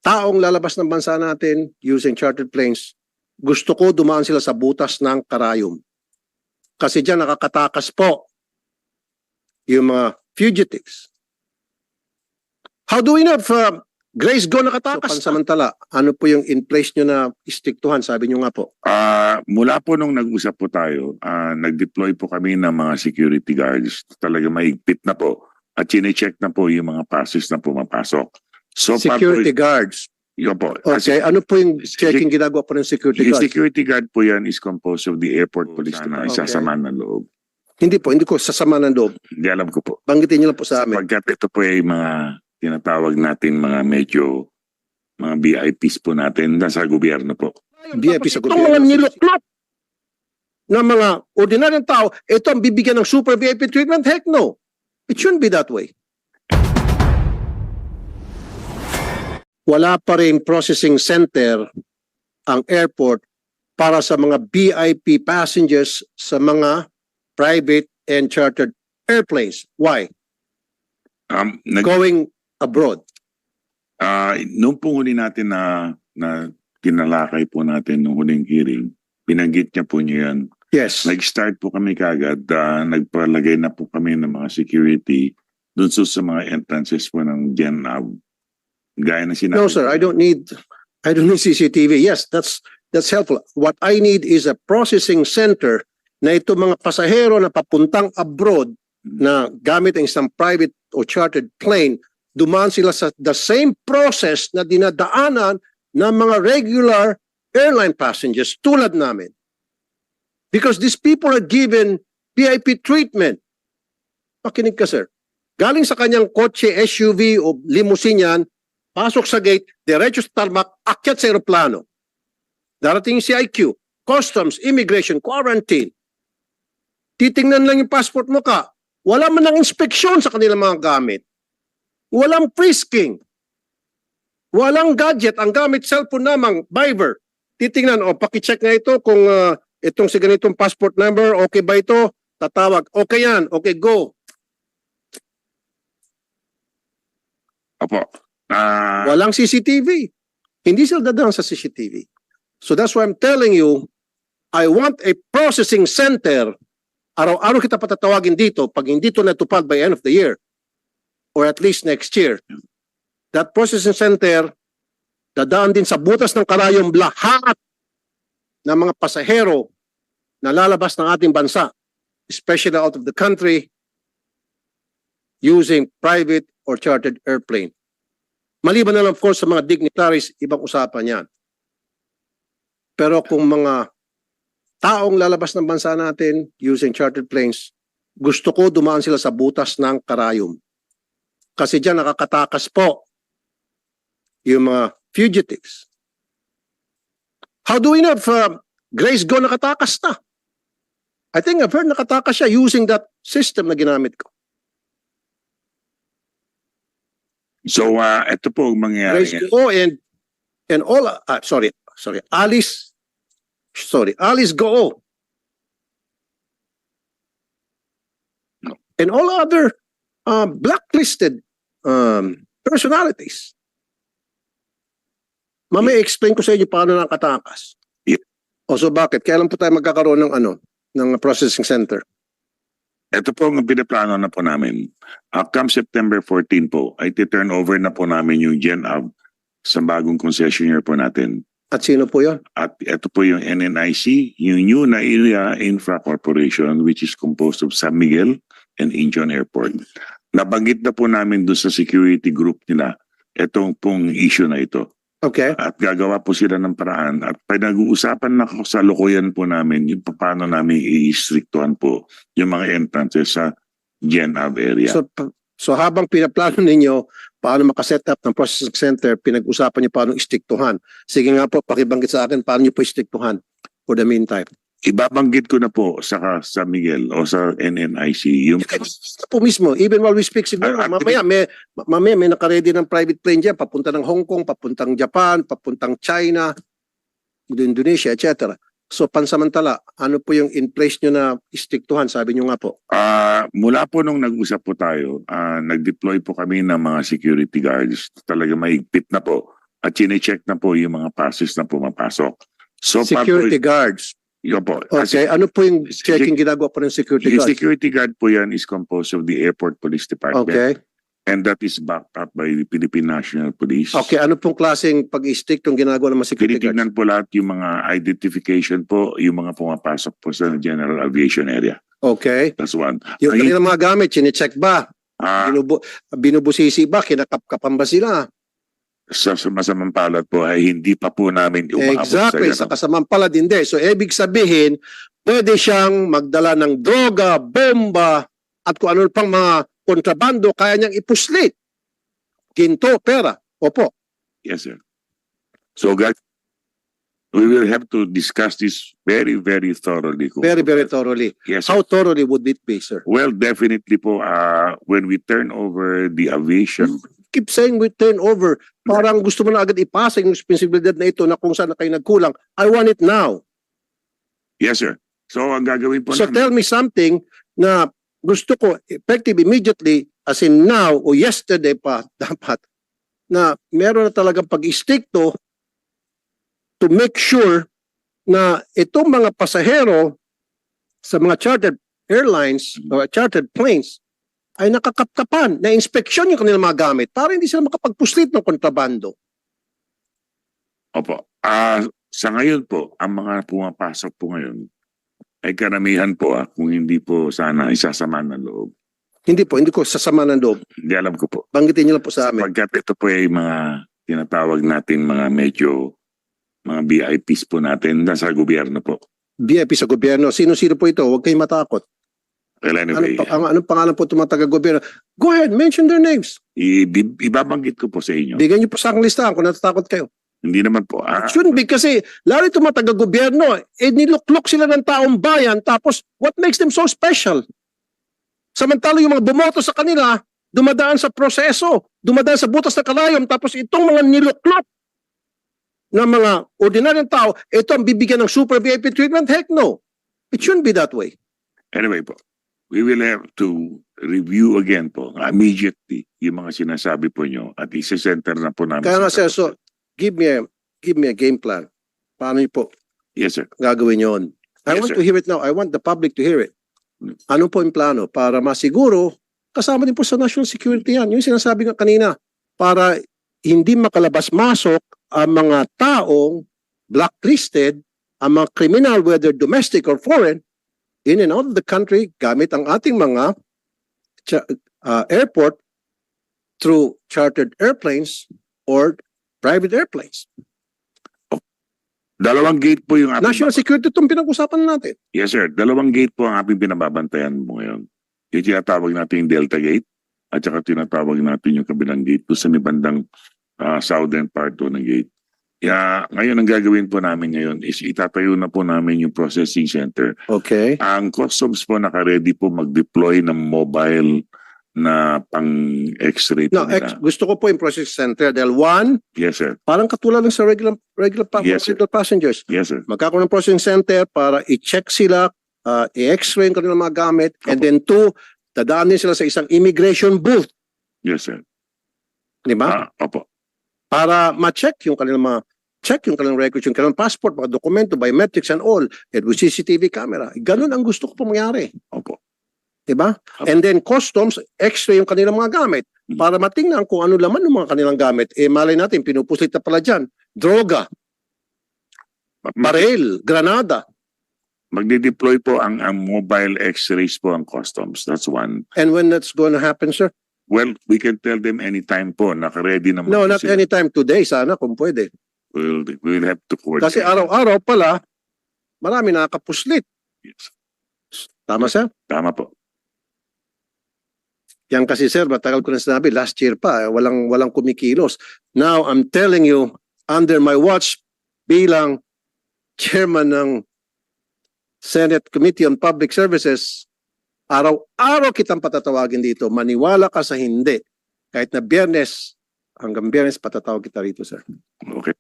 taong lalabas ng bansa natin using chartered planes, gusto ko dumaan sila sa butas ng karayom. Kasi diyan nakakatakas po yung mga fugitives. How do we know if Grace Go nakatakas? So, pansamantala, ano po yung in place nyo na istiktuhan? Sabi nyo nga po. Mula po nung nag-usap po tayo, nag-deploy po kami ng mga security guards. Talaga maigpit na po. At chine-check na po yung mga passes na pumapasok. So, Security guards. Yun po. Okay, ano po yung checking ginagawa po ng security Yung guards? security guard po yan is composed of the airport police na Okay. isasamahan ng loob. Hindi ko sasama ng loob. Hindi alam ko po. Banggitin nyo lang po sa amin. Pagkat ito po ay mga tinatawag natin mga medyo mga VIPs po natin nasa gobyerno po. VIP sa Itong gobyerno. mga niluklop. Na mga ordinaryong tao, ito ang bibigyan ng super VIP treatment? Heck no. It shouldn't be that way. Wala pa rin processing center ang airport para sa mga VIP passengers sa mga private and chartered airplanes. Why? Going abroad. Nung po huli natin na tinalakay po natin nung huling hearing, binanggit niya po niya yan. Yes. Nag-start po kami kagad, nagpalagay na po kami ng mga security dun sa mga entrances po ng GenAv. Gaya na sinabi. No sir, I don't need CCTV. Yes, that's helpful. What I need is a processing center na ito mga pasahero na papuntang abroad na gamit ang isang private o chartered plane, dumaan sila sa the same process na dinadaanan ng mga regular airline passengers tulad namin. Because these people are given VIP treatment. Pakinig ka sir. Galing sa kanyang kotse, SUV o limousine yan, pasok sa gate, diretso sa tarmac, akyat sa aeroplano. Darating yung CIQ, customs, immigration, quarantine. Titingnan lang yung passport mo ka. Wala man ng inspeksyon sa kanilang mga gamit. Walang frisking. Walang gadget. Ang gamit cellphone namang Viber. Titingnan, pakicheck na ito kung itong si ganitong passport number, okay ba ito? Tatawag, okay yan, okay, go. Opo. Walang CCTV. Hindi sila dadaan sa CCTV. So that's why I'm telling you, I want a processing center. Araw-araw kita patatawagin dito pag hindi ito natupad by end of the year or at least next year. That processing center, dadaan din sa butas ng karayom lahat ng mga pasahero na lalabas ng ating bansa, especially out of the country, using private or chartered airplane. Maliban na lang of course sa mga dignitaries, ibang usapan yan. Pero kung mga taong lalabas ng bansa natin using chartered planes, gusto ko dumaan sila sa butas ng karayom. Kasi diyan nakakatakas po yung mga fugitives. How do we know if Grace Go nakatakas na? I think I've heard nakatakas siya using that system na ginamit ko. So, ito po ang mangyayari. Grace Go and all, Alice Go. And all other blacklisted personalities. Mamaya explain ko sa inyo paano nakatakas. Yeah. O so bakit? Kailan po tayo magkakaroon ng processing center? Ito po ang pinaplano na po namin. Come September 14 po, ay turn over na po namin yung GenAv sa bagong concessionaire po natin. At sino po yun? At ito po yung NNIC, yung New Area Infra Corporation, which is composed of San Miguel and Incheon Airport. Nabanggit na po namin doon sa security group nila itong pong issue na ito. Okay. At gagawa po sila ng paraan. At pinag-uusapan na sa lokoyan po namin yung paano namin i-restrictuhan po yung mga entrances sa GenAv area. So habang pinaplano ninyo paano makaset up ng processing center, pinag-usapan niyo paano istiktuhan. Sige nga po, pakibanggit sa akin paano niyo po istiktuhan for the meantime. Ibabanggit ko na po sa Miguel o sa NNIC yung Po mismo, even while we speak siguro, mamaya may nakaredy ng private plane dyan, papunta ng Hong Kong, papuntang Japan, papuntang China, Indonesia, etc. So pansamantala, ano po yung in place nyo na istiktuhan? Sabi nyo nga po. Mula po nung nag-usap po tayo, nag-deploy po kami ng mga security guards. Talaga maigpit na po. at chinecheck na po yung mga passes na pumapasok. So, Security guards. Yun po. Okay, ano po yung checking ginagawa po ng security Yung guards? security guard po yan is composed of the Airport Police Department. Okay. And that is backed up by the Philippine National Police. Okay, ano pong klaseng pag-stick itong ginagawa ng mga security guards? Tinitingnan po lahat yung mga identification po, yung mga pumapasok po sa General Aviation Area. Okay. That's one. Yung Ay, kanilang mga gamit, chinecheck ba? Binubusisi ba? Kinakapkapan ba sila? sa masamang palad po ay hindi pa po namin umaabot Exactly, sa sa kasamang palad hindi. So, ibig sabihin, pwede siyang magdala ng droga, bomba, at kung ano pang mga kontrabando, kaya niyang ipuslit. Ginto, pera. Opo. Yes, sir. So, guys, we will have to discuss this very, very thoroughly. Very, very thoroughly. Yes, sir. How thoroughly would it be, sir? Well, definitely po, when we turn over the aviation, Keep saying we turn over. Parang gusto mo na agad ipasa yung responsibilidad na ito na kung saan na kayo nagkulang. I want it now. yes, sir. So, ang gagawin po So namin, tell me something na gusto ko effective immediately as in now o yesterday pa dapat na meron na talagang pag-stick to make sure na itong mga pasahero sa mga chartered airlines o chartered planes ay nakakapkapan na inspeksyon yung kanilang mga gamit para hindi sila makapagpuslit ng kontrabando. opo, sa ngayon po, ang mga pumapasok po ngayon, ay karamihan po kung hindi po sana isasama ng loob. Hindi ko sasama ng loob. Hindi alam ko po. Banggitin niyo lang po sa amin. Pagkat ito po ay mga tinatawag natin mga medyo mga VIPs po natin nasa gobyerno po. VIP sa gobyerno. Sino-sino po ito? Huwag kayong matakot. Well, anyway, Anong pangalan po itong mga taga-gobyerno? Go ahead, mention their names. ibabanggit ko po sa inyo. Bigyan niyo po sa aking listahan kung natatakot kayo. Hindi naman po. It shouldn't be kasi lalo itong mga taga-gobyerno, niluklok sila ng taong bayan tapos what makes them so special? Samantala yung mga bumoto sa kanila, dumadaan sa proseso, dumadaan sa butas ng kalayom tapos itong mga niluklok na mga ordinaryong tao, ito ang bibigyan ng super VIP treatment? Heck no. It shouldn't be that way. Anyway po, we will have to review again po immediately yung mga sinasabi po nyo at isa-center na po namin. Kaya nga sa- sir, so give me a game plan. Paano niyo po Yes, sir. gagawin yon? I Yes, want sir. to hear it now. I want the public to hear it. Ano po yung plano? Para masiguro, kasama din po sa national security yan. Yung sinasabi nga kanina, para hindi makalabas-masok ang mga taong blacklisted, ang mga criminal, whether domestic or foreign, in and out of the country, gamit ang ating mga airport through chartered airplanes or private airplanes. Dalawang gate po yung National security itong pinag-usapan natin. Yes, sir. Dalawang gate po ang ating binababantayan mo ngayon. Yung tinatawag natin yung Delta Gate at saka tinatawag natin yung kabilang gate doon sa may bandang southern part doon ng gate. Ngayon ang gagawin po namin ngayon is itatayo na po namin yung processing center. Okay. Ang customs po naka-ready po mag-deploy ng mobile na pang-x-ray po No, nila. gusto ko po yung process center dahil one, Yes, sir. parang katulad ng sa regular Yes, sir. passengers. Yes, sir. Magkakaroon ng processing center para i-check sila, i-x-ray yung kanilang mga gamit, and then two, dadaan din sila sa isang immigration booth, Yes, sir. di ba? Opo. Para ma-check yung kanilang records, yung kanilang passport, mga dokumento, biometrics and all, and with CCTV camera. Ganun ang gusto ko po mangyari. Opo. Diba? And then customs, x-ray yung kanilang mga gamit para matingnan kung ano laman ng mga kanilang gamit. Malay natin, pinupuslit na pala dyan. Droga, baril, granada. Magde-deploy po ang mobile x-rays po ang customs. That's one. And when that's going to happen, sir? Well, we can tell them anytime po. Naka-ready naman. No, po not sila. anytime today, sana kung pwede. We'll have to coordinate. Kasi araw-araw pala, marami nakakapuslit. Yes. Tama, sir? Tama po. Yan kasi, sir, matagal ko na sinabi, last year pa, walang kumikilos. Now, I'm telling you, under my watch, bilang chairman ng Senate Committee on Public Services, araw-araw kitang patatawagin dito. Maniwala ka sa hindi. Kahit na Biyernes, hanggang Biyernes patatawag kita rito, sir. Okay.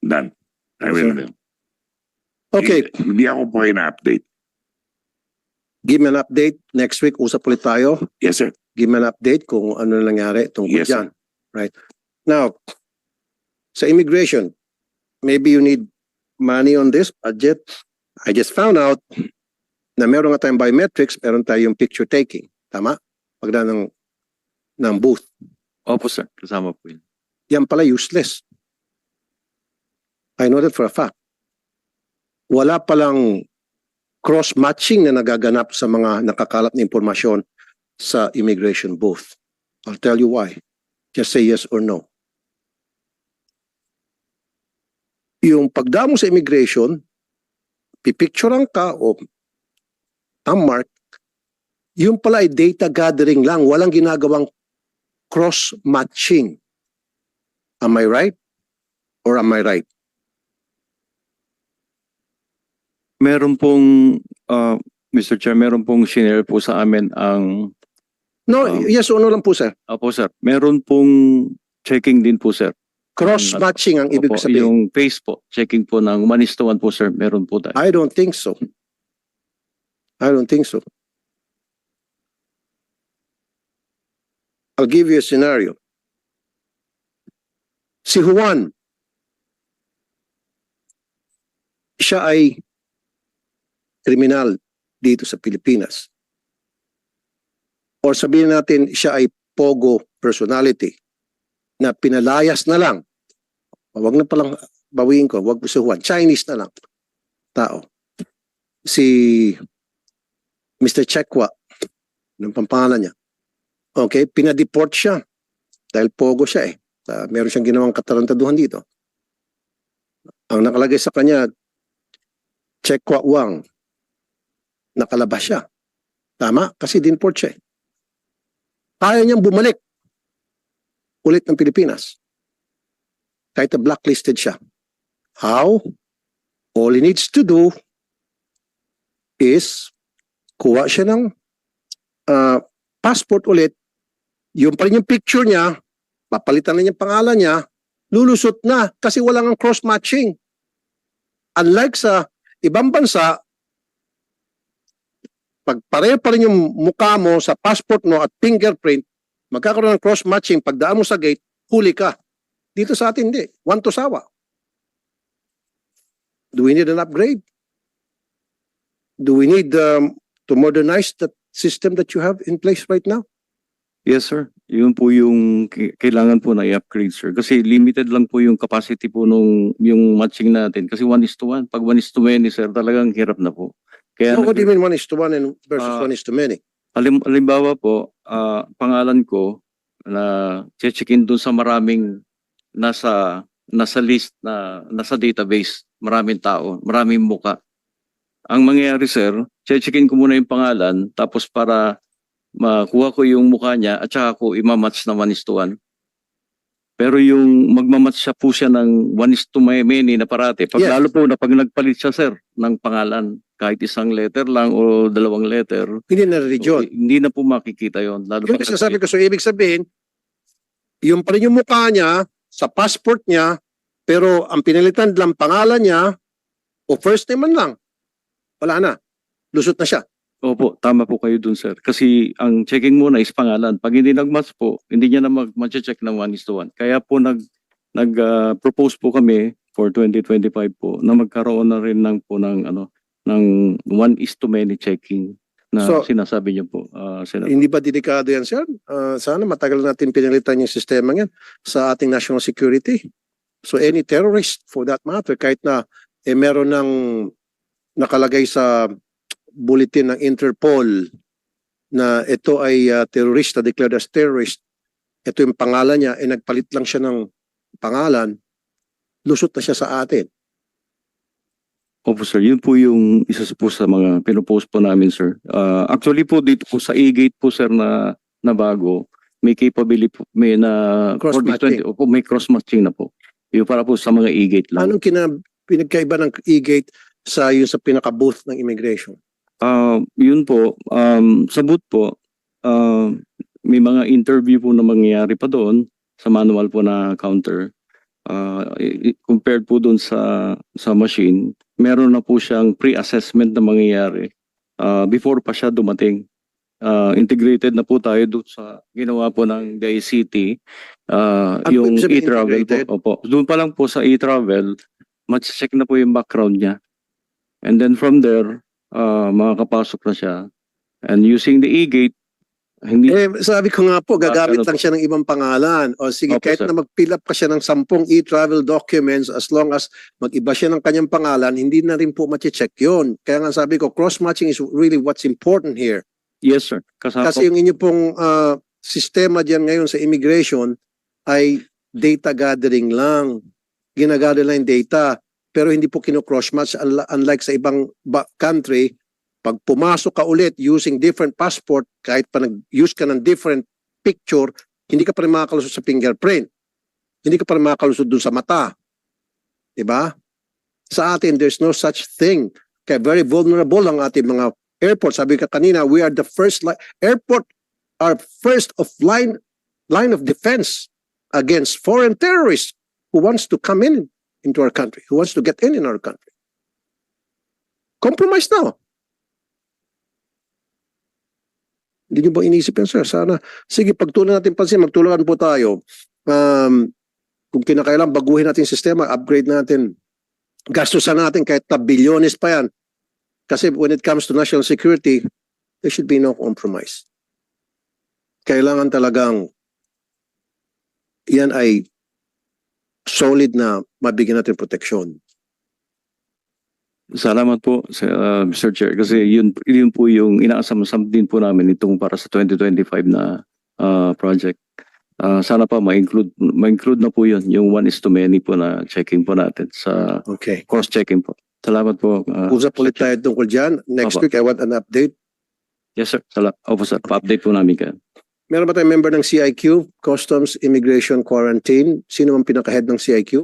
Done. I Yes, will. sir. Okay, Hindi ako po kayo na-update. give me an update. Next week, usap ulit tayo. Yes, sir. Give me an update kung ano nangyari tungkol Yes, sir. dyan. Right. Now, sa immigration, maybe you need money on this budget. I just found out na meron nga tayong biometrics, meron tayong picture taking. Tama? Pagda ng booth. Opo sir, kasama po yun. Yan pala useless. I know that for a fact. Wala palang cross-matching na nagaganap sa mga nakakalat na impormasyon sa immigration booth. I'll tell you why. Just say yes or no. Yung pagdamo sa immigration, pipicturean ka o mark, yung pala ay data gathering lang, walang ginagawang cross-matching. Am I right? Or am I right? Meron pong, Mr. Chair, meron pong shinare po sa amin ang, No, yes or no lang po, sir. opo sir, meron pong checking din po sir. Cross-matching ang ibig Opo, sabihin. yung face po, checking po ng 1:1 po sir, meron po tayo. I don't think so. I don't think so. I'll give you a scenario. Si Juan, siya ay kriminal dito sa Pilipinas. Or sabihin natin siya ay pogo personality na pinalayas na lang. Wag na palang bawiin ko, wag po si Juan. Chinese na lang tao. Si Mr. Chekwa, ng pampangalan niya. Okay, pinadeport siya dahil pogo siya eh. Meron siyang ginawang katarantaduhan dito. Ang nakalagay sa kanya, Chekwa Wang, nakalabas siya. Tama? Kasi dinport siya eh. Kaya niyang bumalik ulit ng Pilipinas. Kahit na blacklisted siya. How? All he needs to do is kuha siya ng passport ulit. Yung pa rin yung picture niya, papalitan na niya pangalan niya, lulusot na kasi walang ang cross-matching. Unlike sa ibang bansa, pag pareho pa rin yung mukha mo sa passport mo at fingerprint, magkakaroon ng cross-matching, pagdaan mo sa gate, huli ka. Dito sa atin, hindi. One to sawa. Do we need an upgrade? Do we need to modernize the system that you have in place right now? Yes sir, yun po yung kailangan po na i-upgrade sir. Kasi limited lang po yung capacity po nung yung matching natin. Kasi 1:1, pag 1:many sir, talagang hirap na po. Kaya So what do you mean 1:1 and versus 1:many? halimbawa po, pangalan ko na check-in dun sa maraming nasa list na nasa database, maraming tao, maraming muka. Ang mangyayari sir, check-in ko muna yung pangalan tapos para makuha ko yung mukha niya at saka ko imamatch na 1:1. Pero yung magmamatch siya po siya ng 1:many na parati. Pag Yes. lalo po na pag nagpalit siya sir ng pangalan, kahit isang letter lang o dalawang letter, Hindi na region. hindi na po makikita yon. Lalo Yung pag sasabi ko, so ibig sabihin, yung pa rin yung mukha niya sa passport niya, pero ang pinalitan lang pangalan niya o first name man lang, wala na. Lusot na siya. Opo, tama po kayo dun sir. Kasi ang checking muna is pangalan. Pag hindi nag-match po, hindi niya na mag-check ng 1:1. Kaya po nag-propose po kami for 2025 po na magkaroon na rin ng 1:many checking na So, sinasabi niyo po, Senator. Hindi ba delikado yan, sir? Sana matagal natin pinalitan yung sistema yan sa ating national security. So any terrorist for that matter, kahit na meron ng nakalagay sa bulletin ng Interpol na ito ay terrorista, declared as terrorist, ito yung pangalan niya, nagpalit lang siya ng pangalan, lusot na siya sa atin. Opo sir, yun po yung isa po sa mga pinopost po namin sir. Actually po dito po sa e-gate po sir na bago, may capability po, may na Cross-matching. Opo, may cross-matching na po. Yung para po sa mga e-gate lang. Anong pinagkaiba ng e-gate sa yung sa pinaka-booth ng immigration? Yun po, sa booth po, may mga interview po na mangyayari pa doon sa manual po na counter. Compared po doon sa machine, meron na po siyang pre-assessment na mangyayari before pa siya dumating. integrated na po tayo doon sa ginawa po ng DICT, Ano yung ibig sabihin e-travel integrated? po. Opo. Doon pa lang po sa e-travel, matcheck na po yung background niya. And then from there, makakapasok na siya. And using the e-gate, hindi Sabi ko nga po, gagamit ano lang siya ng ibang pangalan. O sige, Opo, kahit sir. na mag-fill up pa siya ng 10 e-travel documents, as long as mag-iba siya ng kanyang pangalan, hindi na rin po mache-check yun. Kaya nga sabi ko, cross-matching is really what's important here. yes sir. Kasama Kasi yung inyo pong sistema dyan ngayon sa immigration ay data gathering lang. Ginagather lang yung data. Pero hindi po kino-cross-match. Unlike sa ibang country, pag pumasok ka ulit using different passport, kahit pa nag-use ka ng different picture, hindi ka pa rin makakalusot sa fingerprint. Hindi ka pa rin makalusot dun sa mata. Diba? Sa atin, there's no such thing. Kaya very vulnerable ang ating mga airport. Sabi ka kanina, we are the first airport are first of line of defense against foreign terrorists who wants to come into our country, who wants to get in our country. Compromise now. Hindi nyo ba inisip yan, sir? Sana, sige, pagtunan natin pansin, magtulungan po tayo. Kung kinakailangan, baguhin natin yung sistema, upgrade natin. Gastusan natin kahit na bilyones pa yan. Kasi when it comes to national security, there should be no compromise. Kailangan talagang yan ay solid na mabigyan natin proteksyon. Salamat po, Mr. Chair, kasi yun po yung inaasam-asam din po namin itong para sa 2025 na project. Sana pa ma-include na po yun, yung 1:many po na checking po natin sa Okay. cross-checking po. Salamat po. Usap Mr. ulit Chair. tayo tungkol dyan. Next Opo. week, I want an update. Yes sir. Opo sir, pa-update po namin kayo. Meron ba tayong member ng CIQ, Customs, Immigration, Quarantine? Sino ang pinaka-head ng CIQ?